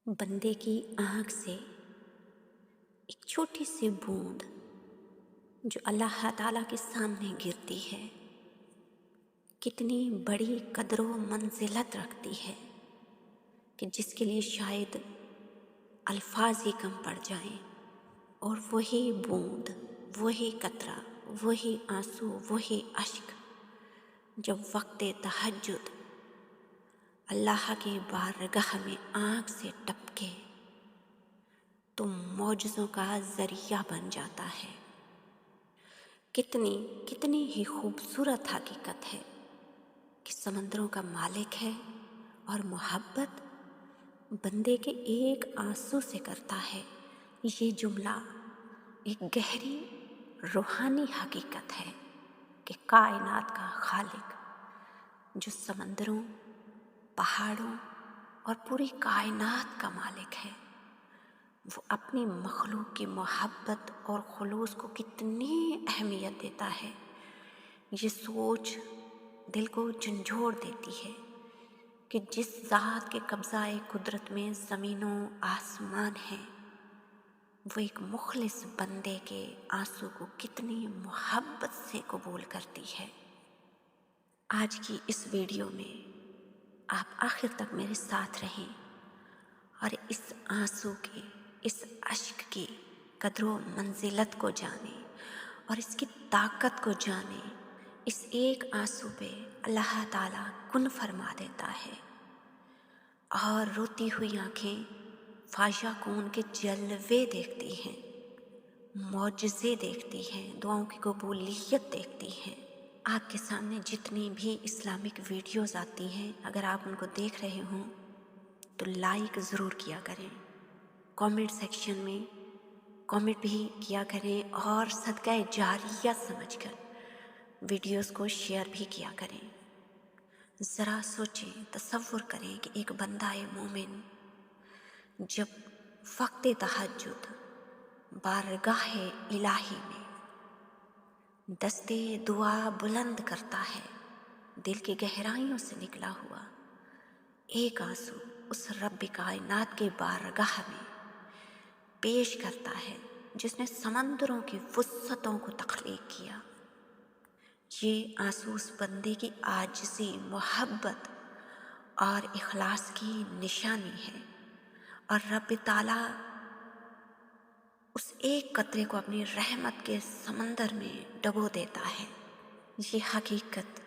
بندے کی آنکھ سے ایک چھوٹی سی بوند جو اللہ تعالیٰ کے سامنے گرتی ہے کتنی بڑی قدر و منزلت رکھتی ہے کہ جس کے لیے شاید الفاظ ہی کم پڑ جائیں، اور وہی بوند، وہی قطرہ، وہی آنسو، وہی اشک جب وقت تہجد اللہ کی بارگاہ میں آنکھ سے ٹپکے تو معجزوں کا ذریعہ بن جاتا ہے۔ کتنی ہی خوبصورت حقیقت ہے کہ سمندروں کا مالک ہے اور محبت بندے کے ایک آنسو سے کرتا ہے۔ یہ جملہ ایک گہری روحانی حقیقت ہے کہ کائنات کا خالق جو سمندروں، پہاڑوں اور پوری کائنات کا مالک ہے، وہ اپنی مخلوق کی محبت اور خلوص کو کتنی اہمیت دیتا ہے۔ یہ سوچ دل کو جھنجھوڑ دیتی ہے کہ جس ذات کے قبضہ قدرت میں زمین و آسمان ہے، وہ ایک مخلص بندے کے آنسو کو کتنی محبت سے قبول کرتی ہے۔ آج کی اس ویڈیو میں آپ آخر تک میرے ساتھ رہیں اور اس آنسو کی، اس اشک کی قدر و منزلت کو جانیں اور اس کی طاقت کو جانیں۔ اس ایک آنسو پہ اللہ تعالیٰ کن فرما دیتا ہے اور روتی ہوئی آنکھیں فاجہ کون کے جلوے دیکھتی ہیں، معجزے دیکھتی ہیں، دعاؤں کی قبولیت دیکھتی ہیں۔ آپ کے سامنے جتنی بھی اسلامک ویڈیوز آتی ہیں، اگر آپ ان کو دیکھ رہے ہوں تو لائک ضرور کیا کریں، کامنٹ سیکشن میں کامنٹ بھی کیا کریں اور صدقہ جاریہ سمجھ کر ویڈیوز کو شیئر بھی کیا کریں۔ ذرا سوچیں، تصور کریں کہ ایک بندہ مومن جب وقت تہجد بارگاہ الہی میں دستے دعا بلند کرتا ہے، دل کی گہرائیوں سے نکلا ہوا ایک آنسو اس رب کائنات کے بارگاہ میں پیش کرتا ہے جس نے سمندروں کی وسعتوں کو تخلیق کیا۔ یہ آنسو اس بندے کی عاجزی، محبت اور اخلاص کی نشانی ہے، اور رب تعالیٰ اس ایک قطرے کو اپنی رحمت کے سمندر میں ڈبو دیتا ہے۔ یہ حقیقت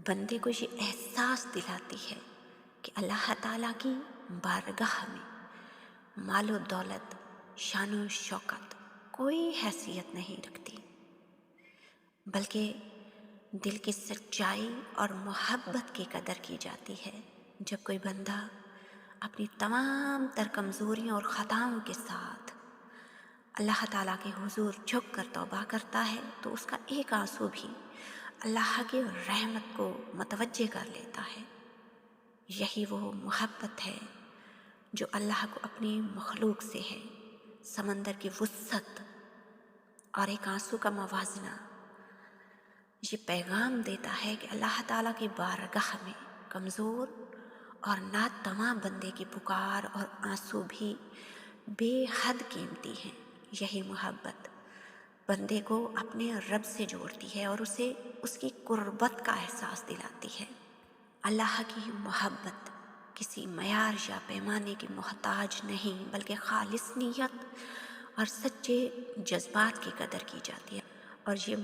بندے کو یہ احساس دلاتی ہے کہ اللہ تعالیٰ کی بارگاہ میں مال و دولت، شان و شوکت کوئی حیثیت نہیں رکھتی، بلکہ دل کی سچائی اور محبت کی قدر کی جاتی ہے۔ جب کوئی بندہ اپنی تمام تر کمزوریوں اور خطاؤں کے ساتھ اللہ تعالیٰ کے حضور جھک کر توبہ کرتا ہے تو اس کا ایک آنسو بھی اللہ کی رحمت کو متوجہ کر لیتا ہے۔ یہی وہ محبت ہے جو اللہ کو اپنی مخلوق سے ہے۔ سمندر کی وسعت اور ایک آنسو کا موازنہ یہ پیغام دیتا ہے کہ اللہ تعالیٰ کی بارگاہ میں کمزور اور ناتواں بندے کی پکار اور آنسو بھی بے حد قیمتی ہیں۔ یہی محبت بندے کو اپنے رب سے جوڑتی ہے اور اسے اس کی قربت کا احساس دلاتی ہے۔ اللہ کی محبت کسی معیار یا پیمانے کی محتاج نہیں، بلکہ خالص نیت اور سچے جذبات کی قدر کی جاتی ہے، اور یہ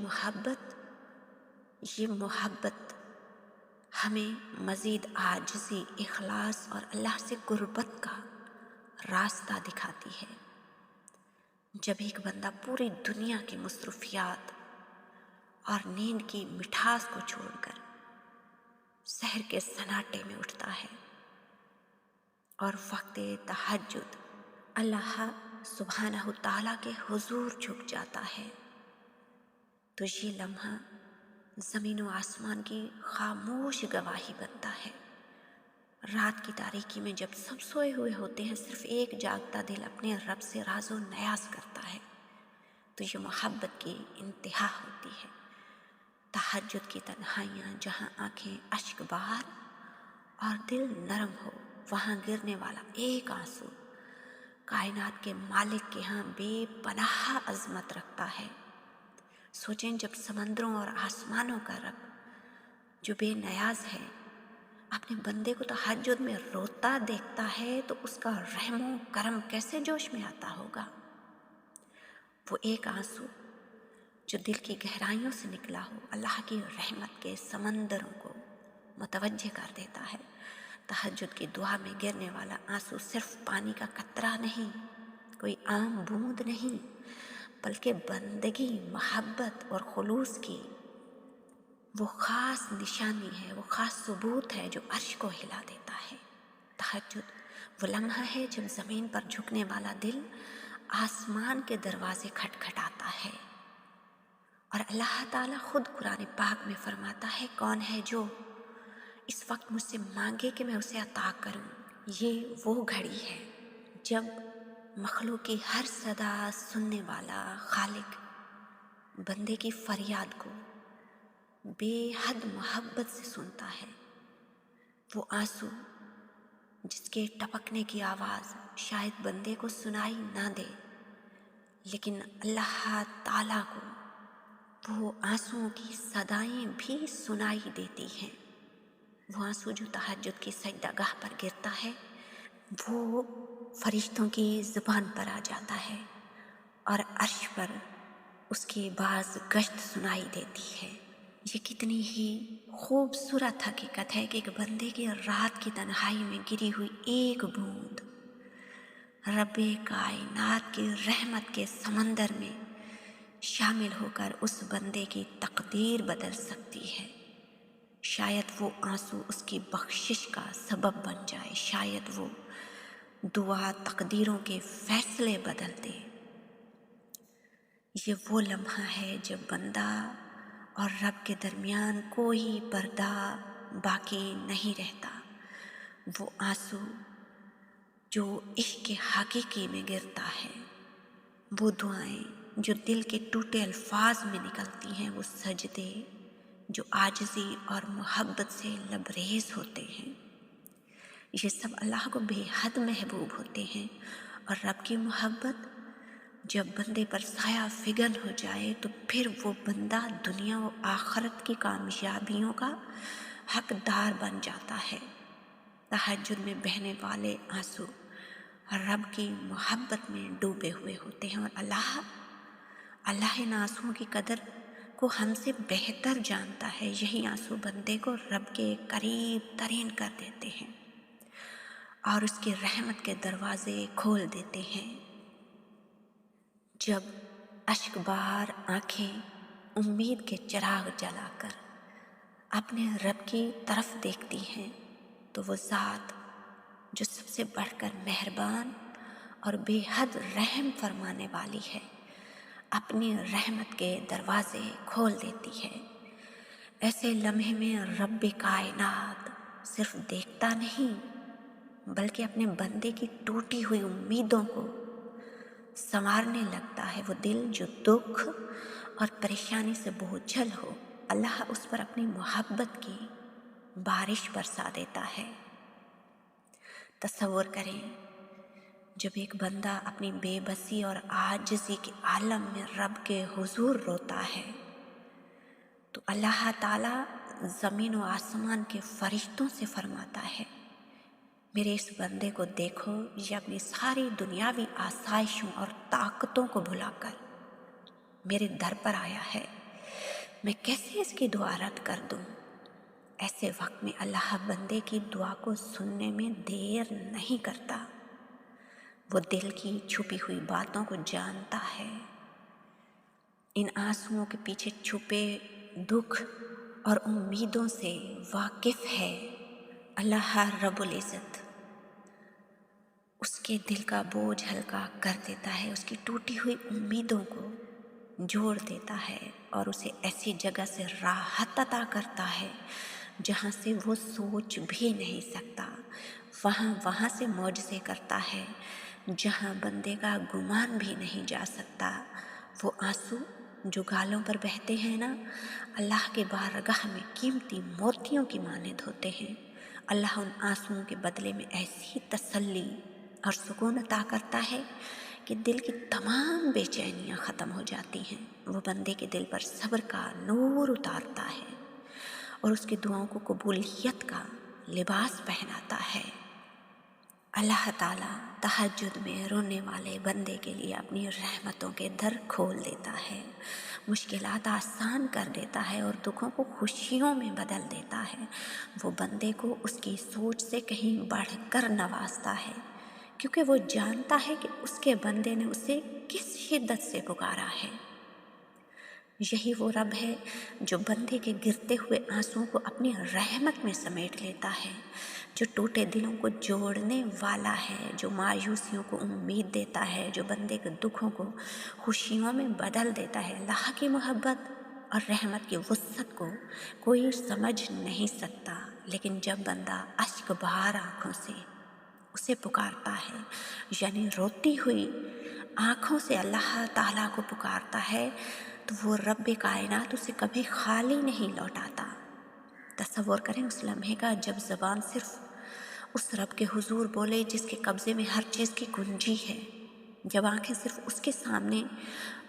محبت ہمیں مزید عاجزی، اخلاص اور اللہ سے قربت کا راستہ دکھاتی ہے۔ جب ایک بندہ پوری دنیا کی مصروفیات اور نیند کی مٹھاس کو چھوڑ کر سحر کے سناٹے میں اٹھتا ہے اور وقت تہجد اللہ سبحانہ تعالیٰ کے حضور جھک جاتا ہے، تو یہ لمحہ زمین و آسمان کی خاموش گواہی بنتا ہے۔ رات کی تاریکی میں جب سب سوئے ہوئے ہوتے ہیں، صرف ایک جاگتا دل اپنے رب سے راز و نیاز کرتا ہے، تو یہ محبت کی انتہا ہوتی ہے۔ تہجد کی تنہائیاں جہاں آنکھیں اشک بہار اور دل نرم ہو، वहाँ गिरने वाला एक आंसू कायनात के मालिक के यहाँ बेपनाह अजमत रखता है। सोचें, जब समंदरों और आसमानों का रब जो बेनियाज है अपने बंदे को तहज्जुद में रोता देखता है तो उसका रहमो करम कैसे जोश में आता होगा। वो एक आंसू जो दिल की गहराइयों से निकला हो, अल्लाह की रहमत के समंदरों को मुतवज्जे कर देता है। तहज्जुद की दुआ में गिरने वाला आंसू सिर्फ पानी का कतरा नहीं, कोई आम बूंद नहीं, बल्कि बंदगी, मोहब्बत और खुलूस की वो ख़ास निशानी है, वो ख़ास सबूत है जो अर्श को हिला देता है। तहज्जुद वो लम्हा है जब ज़मीन पर झुकने वाला दिल आसमान के दरवाजे खटखटाता है। और अल्लाह ताला खुद कुरान पाक में फरमाता है, कौन है जो इस वक्त मुझसे मांगे कि मैं उसे अता करूं। ये वो घड़ी है जब मखलूक की हर सदा सुनने वाला खालिक बंदे की फरियाद को बेहद मोहब्बत से सुनता है। वो आंसू जिसके टपकने की आवाज़ शायद बंदे को सुनाई ना दे, लेकिन अल्लाह ताला को वो आंसुओं की सदाएं भी सुनाई देती हैं। वो आंसू जो तहज्जुद की सजदागाह पर गिरता है वो फरिश्तों की ज़ुबान पर आ जाता है और अर्श पर उसकी बाज़ गश्त सुनाई देती है। ये कितनी ही खूबसूरत हकीकत है कि एक बंदे की रात की तन्हाई में गिरी हुई एक बूंद रब्बे कायनात की रहमत के समंदर में शामिल होकर उस बंदे की तकदीर बदल सकती है। शायद वो आंसू उसकी बख्शिश का सबब बन जाए, शायद वो दुआ तकदीरों के फैसले बदल दे। ये वो लम्हा है जब बंदा और रब के दरमियान कोई पर्दा बाकी नहीं रहता। वो आंसू जो इश्क हकीकी में गिरता है, वो दुआएं जो दिल के टूटे अल्फाज में निकलती हैं, वो सजदे जो आजिज़ी और मोहब्बत से लबरेज होते हैं, ये सब अल्लाह को बेहद महबूब होते हैं। और रब की मोहब्बत जब बंदे पर साया फिगन हो जाए तो फिर वो बंदा दुनिया व आखिरत की कामयाबियों का हकदार बन जाता है। तहज्जुद में बहने वाले आंसू रब की मोहब्बत में डूबे हुए होते हैं और अल्लाह इन आंसुओं की कदर को हमसे बेहतर जानता है। यही आंसू बंदे को रब के करीब तरीन कर देते हैं और उसके रहमत के दरवाजे खोल देते हैं। जब अश्कबार आँखें उम्मीद के चिराग जलाकर अपने रब की तरफ देखती हैं तो वो ज़ात जो सबसे बढ़कर मेहरबान और बेहद रहम फरमाने वाली है अपनी रहमत के दरवाजे खोल देती है। ऐसे लम्हे में रब कायनात सिर्फ देखता नहीं बल्कि अपने बंदे की टूटी हुई उम्मीदों को संवारने लगता है। वो दिल जो दुख और परेशानी से बोझल हो, अल्लाह उस पर अपनी मोहब्बत की बारिश बरसा देता है। तसव्वुर करें, जब एक बंदा अपनी बेबसी और आजिज़ी के आलम में रब के हुजूर रोता है तो अल्लाह ताला ज़मीन व आसमान के फरिश्तों से फरमाता है, मेरे इस बंदे को देखो, ये अपनी सारी दुनियावी आसाइशों और ताकतों को भुलाकर मेरे दर पर आया है, मैं कैसे इसकी दुआ रद्द कर दूं। ऐसे वक्त में अल्लाह बंदे की दुआ को सुनने में देर नहीं करता। वो दिल की छुपी हुई बातों को जानता है। इन आंसुओं के पीछे छुपे दुख और उम्मीदों से वाकिफ है। अल्लाह रब्बुल इज़्ज़त उसके दिल का बोझ हल्का कर देता है, उसकी टूटी हुई उम्मीदों को जोड़ देता है और उसे ऐसी जगह से राहत अता करता है जहाँ से वो सोच भी नहीं सकता। वहाँ से मौजज़े करता है जहाँ बंदे का गुमान भी नहीं जा सकता। वो आंसू जो गालों पर बहते हैं ना, अल्लाह के बारगाह में कीमती मोतियों की मानद होते हैं अल्लाह उन आंसुओं के बदले में ऐसी तसल्ली और सुकून अता करता है कि दिल की तमाम बेचैनियाँ ख़त्म हो जाती हैं। वो बंदे के दिल पर सब्र का नूर उतारता है और उसकी दुआओं को कबूलियत का लिबास पहनाता है। अल्लाह ताला तहज्जुद में रोने वाले बंदे के लिए अपनी रहमतों के दर खोल देता है, मुश्किलात आसान कर देता है और दुखों को खुशियों में बदल देता है। वो बंदे को उसकी सोच से कहीं बढ़कर नवाजता है, क्योंकि वो जानता है कि उसके बंदे ने उसे किस शिद्दत से पुकारा है। यही वो रब है जो बंदे के गिरते हुए आंसुओं को अपनी रहमत में समेट लेता है, जो टूटे दिलों को जोड़ने वाला है, जो मायूसियों को उम्मीद देता है, जो बंदे के दुखों को खुशियों में बदल देता है। अल्लाह की मोहब्बत और रहमत की वुसअत को कोई समझ नहीं सकता, लेकिन जब बंदा अश्क बहार आँखों से उसे पुकारता है, यानी रोती हुई आँखों से अल्लाह ताला को पुकारता है, तो वो रब कायनात उसे कभी खाली नहीं लौटाता। तसव्वुर करें उस लम्हे का जब ज़बान सिर्फ उस रब के हुजूर बोले जिसके कब्ज़े में हर चीज़ की कुंजी है, जब आंखें सिर्फ उसके सामने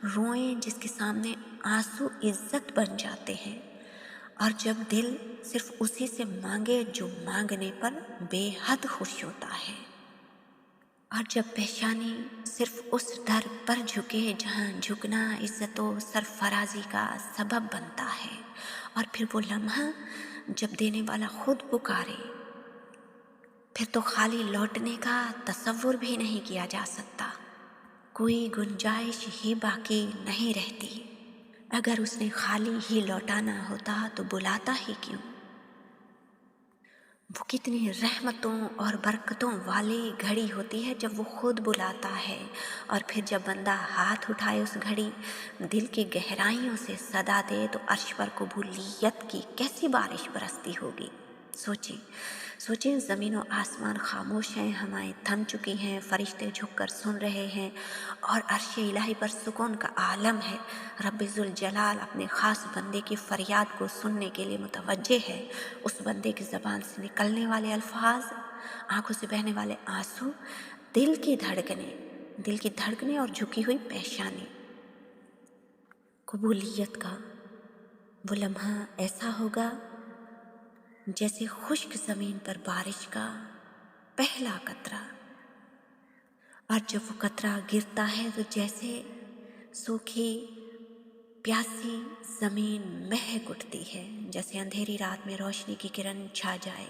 रोएं जिसके सामने आंसू इज्जत बन जाते हैं, और जब दिल सिर्फ उसी से मांगे जो मांगने पर बेहद खुश होता है, और जब पेशानी सिर्फ उस दर पर झुके जहाँ झुकना इज्जतों सरफराजी का सबब बनता है, और फिर वो लम्हा जब देने वाला खुद पुकारे, फिर तो खाली लौटने का तसव्वुर भी नहीं किया जा सकता। कोई गुंजाइश ही बाकी नहीं रहती। अगर उसने खाली ही लौटाना होता तो बुलाता ही क्यों। वो कितनी रहमतों और बरकतों वाली घड़ी होती है जब वो खुद बुलाता है, और फिर जब बंदा हाथ उठाए उस घड़ी दिल की गहराइयों से सदा दे तो अर्श पर कबूलियत की कैसी बारिश बरसती होगी। सोचिए सोचिए, ज़मीन और आसमान खामोश हैं, हवाएं थम चुकी हैं, फरिश्ते झुककर सुन रहे हैं, और अर्श इलाही पर सुकून का आलम है। रब्बे जुल जलाल अपने ख़ास बंदे की फ़रियाद को सुनने के लिए मुतवज्जे है। उस बंदे की ज़बान से निकलने वाले अल्फाज, आंखों से बहने वाले आंसू, दिल की धड़कनें और झुकी हुई पेशानी। कबूलियत का वो लम्हा ऐसा होगा जैसे खुश्क ज़मीन पर बारिश का पहला कतरा, और जब वो कतरा गिरता है तो जैसे सूखी प्यासी ज़मीन महक उठती है, जैसे अंधेरी रात में रोशनी की किरण छा जाए,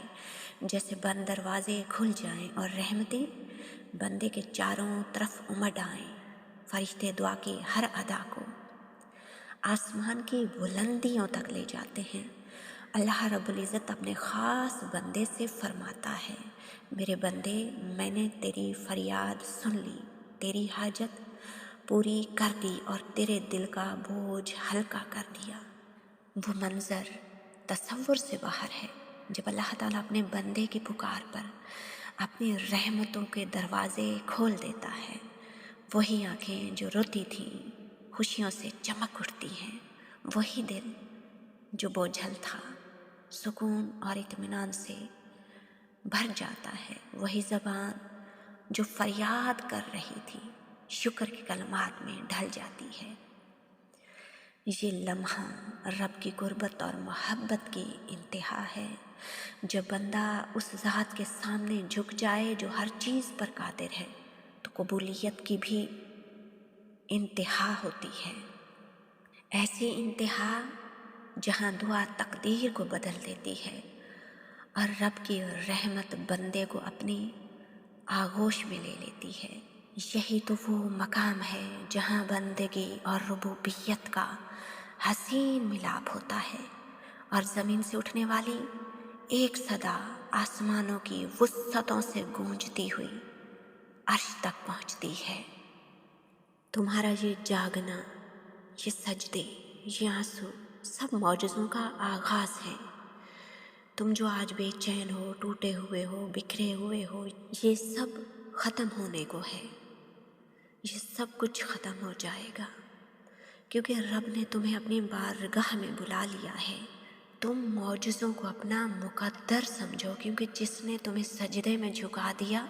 जैसे बंद दरवाजे खुल जाएं और रहमतें बंदे के चारों तरफ उमड़ आएं। फरिश्ते दुआ की हर अदा को आसमान की बुलंदियों तक ले जाते हैं। अल्लाह रब्बुल इज़्ज़त अपने ख़ास बंदे से फरमाता है, मेरे बंदे, मैंने तेरी फरियाद सुन ली, तेरी हाजत पूरी कर दी और तेरे दिल का बोझ हल्का कर दिया। वो मंज़र तसव्वुर से बाहर है जब अल्लाह ताला अपने बंदे की पुकार पर अपनी रहमतों के दरवाज़े खोल देता है। वही आँखें जो रोती थीं खुशियों से चमक उठती हैं, वही दिल जो बोझल था सुकून और इत्मीनान से भर जाता है, वही ज़बान जो फरियाद कर रही थी शुक्र के कलमात में ढल जाती है। ये लम्हा रब की गुर्बत और मोहब्बत की इंतहा है, जब बंदा उस ज़ात के सामने झुक जाए जो हर चीज़ पर कादिर है, तो कबूलियत की भी इंतहा होती है। ऐसी इंतहा जहाँ दुआ तकदीर को बदल देती है और रब की रहमत बंदे को अपनी आगोश में ले लेती है। यही तो वो मकाम है जहाँ बंदगी और रुबूबियत का हसीन मिलाप होता है, और ज़मीन से उठने वाली एक सदा आसमानों की वुस्सतों से गूंजती हुई अर्श तक पहुँचती है। तुम्हारा ये जागना, ये सजदे, ये आंसू सब मौजज़ों का आगाज़ है। तुम जो आज बेचैन हो, टूटे हुए हो, बिखरे हुए हो, ये सब ख़त्म होने को है। ये सब कुछ ख़त्म हो जाएगा, क्योंकि रब ने तुम्हें अपनी बारगाह में बुला लिया है। तुम मौजज़ों को अपना मुकद्दर समझो, क्योंकि जिसने तुम्हें सजदे में झुका दिया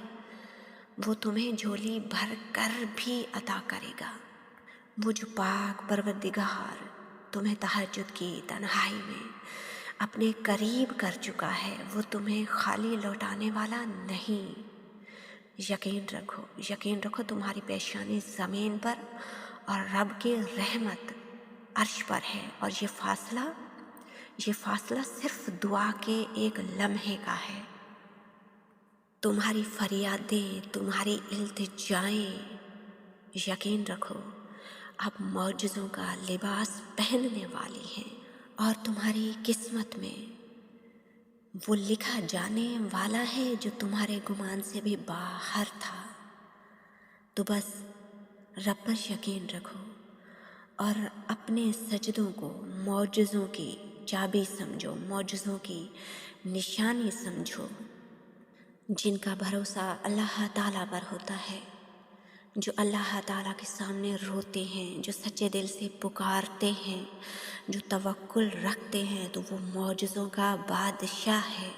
वो तुम्हें झोली भर कर भी अता करेगा। वो जो पाक परवरदिगार तुम्हें तहज्जुद की तन्हाई में अपने करीब कर चुका है, वो तुम्हें खाली लौटाने वाला नहीं। यकीन रखो तुम्हारी पेशानी ज़मीन पर और रब की रहमत अर्श पर है, और ये फासला सिर्फ दुआ के एक लम्हे का है। तुम्हारी फरियादें, तुम्हारी इल्तिजाएं, यकीन रखो अब मौजज़ों का लिबास पहनने वाली हैं, और तुम्हारी किस्मत में वो लिखा जाने वाला है जो तुम्हारे गुमान से भी बाहर था। तो बस रब पर यकीन रखो और अपने सजदों को मौजज़ों की चाबी समझो, मौजज़ों की निशानी समझो, जिनका भरोसा अल्लाह ताला पर होता है, जो अल्लाह ताला के सामने रोते हैं, जो सच्चे दिल से पुकारते हैं, जो तवक्कुल रखते हैं, तो वो मौजज़ों का बादशाह है।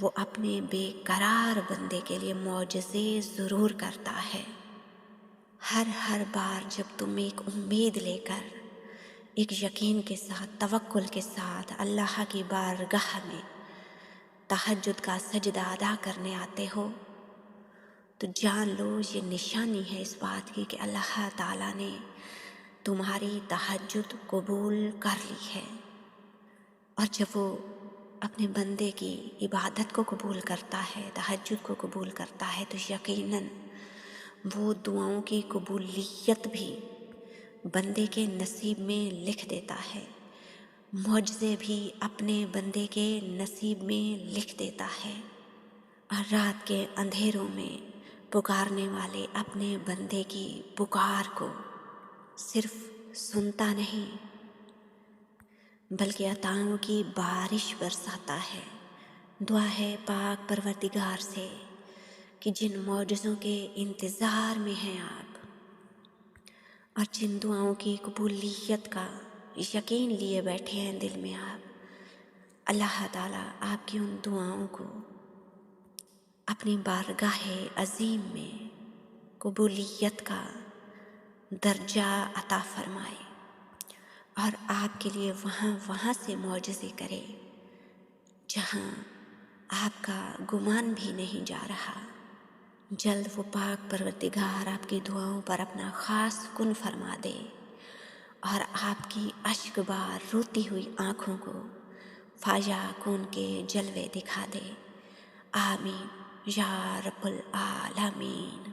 वो अपने बेकरार बंदे के लिए मौजज़े ज़रूर करता है। हर बार जब तुम एक उम्मीद लेकर, एक यकीन के साथ, तवक्कुल के साथ अल्लाह की बारगाह में तहज्जुद का सजदा अदा करने आते हो, तो जान लो ये निशानी है इस बात की कि अल्लाह ताला ने तुम्हारी तहज्जुद कबूल कर ली है। और जब वो अपने बंदे की इबादत को कबूल करता है, तहज्जुद को कबूल करता है, तो यकीनन वो दुआओं की कबूलियत भी बंदे के नसीब में लिख देता है, मौजज़े भी अपने बंदे के नसीब में लिख देता है। और रात के अंधेरों में पुकारने वाले अपने बंदे की पुकार को सिर्फ सुनता नहीं, बल्कि अताओं की बारिश बरसाता है। दुआ है पाक परवरदिगार से कि जिन मौजज़ों के इंतज़ार में हैं आप, और जिन दुआओं की कबूलियत का यकीन लिए बैठे हैं दिल में आप, अल्लाह ताला आपकी उन दुआओं को अपनी बारगाह अज़ीम में कबूलियत का दर्जा अता फरमाए, और आपके लिए वहाँ से मौजज़े करे जहाँ आपका गुमान भी नहीं जा रहा। जल्द वो पाक परवरदिगार आपकी दुआओं पर अपना ख़ास कुन फरमा दे और आपकी अश्कबार रोती हुई आँखों को फाया कून के जलवे दिखा दे। आमीन या रब्बुल आलमीन।